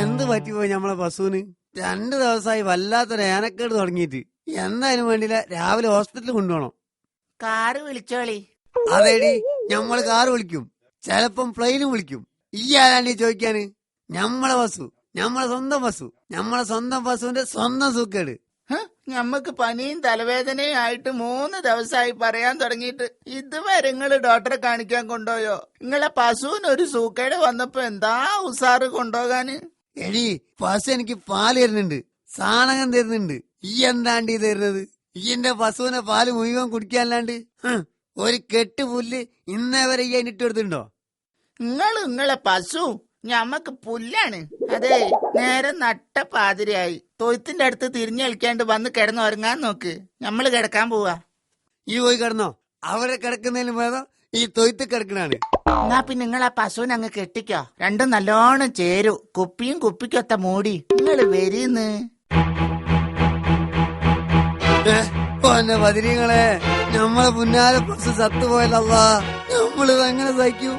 എന്ത് പറ്റിപ്പോയി നമ്മളെ പശുവിന്? 2 ദിവസമായി വല്ലാത്തൊരു ഏനക്കേട് തുടങ്ങിയിട്ട്. എന്തായാലും വേണ്ടില്ല, രാവിലെ ഹോസ്പിറ്റലിൽ കൊണ്ടുപോകണം. കാറ് വിളിച്ചോളി. അതേടി, ഞമ്മള് കാറ് വിളിക്കും, ചിലപ്പം പ്ലെയിനും വിളിക്കും. ഈ ആരാണ്ടി ചോദിക്കാന്? ഞമ്മളെ പശു, ഞമ്മളെ സ്വന്തം പശു, ഞമ്മളെ സ്വന്തം പശുവിന്റെ സ്വന്തം സൂക്കേട്. ഞമ്മക്ക് പനിയും തലവേദനയും ആയിട്ട് 3 ദിവസമായി പറയാൻ തുടങ്ങിയിട്ട് ഇതുവരെ നിങ്ങള് ഡോക്ടറെ കാണിക്കാൻ കൊണ്ടുപോയോ? നിങ്ങളെ പശുവിനൊരു സൂക്കേട് വന്നപ്പോ എന്താ ഉസാറ് കൊണ്ടുപോകാന്? എടി, പശു എനിക്ക് പാല് തരുന്നുണ്ട്, സാണകം തരുന്നുണ്ട്. ഈ എന്താണ്ടി തരുന്നത്? ഈ എന്റെ പശുവിനെ പാല് മുഴുവൻ കുടിക്കാനല്ലാണ്ട് ഒരു കെട്ട് പുല്ല് ഇന്നേ വരെ ഈ അതിനിട്ട് കൊടുത്തിട്ടുണ്ടോ? നിങ്ങളെ പശു ഞമ്മക്ക് പുല്ലാണ്. അതെ, നേരെ നട്ട പാതിരയായി തൊഴുത്തിന്റെ അടുത്ത് തിരിഞ്ഞു കളിക്കാണ്ട് വന്ന് കിടന്നുറങ്ങാൻ നോക്ക്. ഞമ്മള് കിടക്കാൻ പോവാ. ഈ പോയി കിടന്നോ, അവരെ കിടക്കുന്നതിന് ഭേദം ഈ തൊഴുത്ത് കിടക്കണാണ്. എന്നാ പിന്നെ നിങ്ങളാ പശുവിനെ അങ്ങ് കെട്ടിക്കോ, രണ്ടും നല്ലോണം ചേരൂ. കുപ്പിയും കുപ്പിക്കൊത്ത മൂടി നിങ്ങള് വരീന്ന്. പതിരിങ്ങളെ, നമ്മളെ പുന്നാലെ പശു ചത്തുപോയല്ല, നമ്മള് എങ്ങനെ സഹിക്കൂ?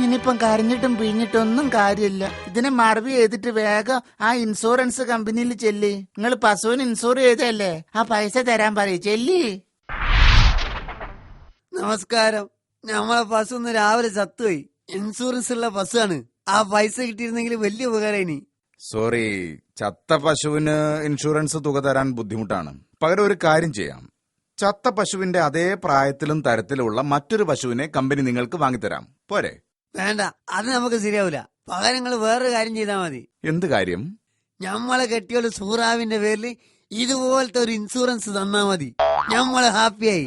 ഇനിയിപ്പം കരഞ്ഞിട്ടും പിഴിഞ്ഞിട്ടും ഒന്നും കാര്യമില്ല. ഇതിനെ മറവി ചെയ്തിട്ട് വേഗം ആ ഇൻഷുറൻസ് കമ്പനിയിൽ ചെല്ലി. നിങ്ങൾ പശുവിന് ഇൻഷൂർ ചെയ്തല്ലേ, ആ പൈസ തരാൻ പറയും. ചെല്ലി. നമസ്കാരം. നമ്മളെ പശു ഇന്ന് രാവിലെ ചത്തുപോയി. ഇൻഷുറൻസ് ഉള്ള പശുവാണ്. ആ പൈസ കിട്ടിയിരുന്നെങ്കിൽ വലിയ ഉപകാരമായി. സോറി, ചത്ത പശുവിന് ഇൻഷുറൻസ് തുക തരാൻ ബുദ്ധിമുട്ടാണ്. പകരം ഒരു കാര്യം ചെയ്യാം. ചത്ത പശുവിന്റെ അതേ പ്രായത്തിലും തരത്തിലുള്ള മറ്റൊരു പശുവിനെ കമ്പനി നിങ്ങൾക്ക് വാങ്ങിത്തരാം. പോരെ? വേണ്ട, അത് നമുക്ക് ശരിയാവില്ല. പകരം നിങ്ങൾ വേറൊരു കാര്യം ചെയ്താൽ മതി. എന്ത് കാര്യം? ഞമ്മളെ കെട്ടിയോള് സൂറാവിന്റെ പേരിൽ ഇതുപോലത്തെ ഒരു ഇൻഷുറൻസ് തന്നാ മതി. ഞമ്മള് ഹാപ്പിയായി.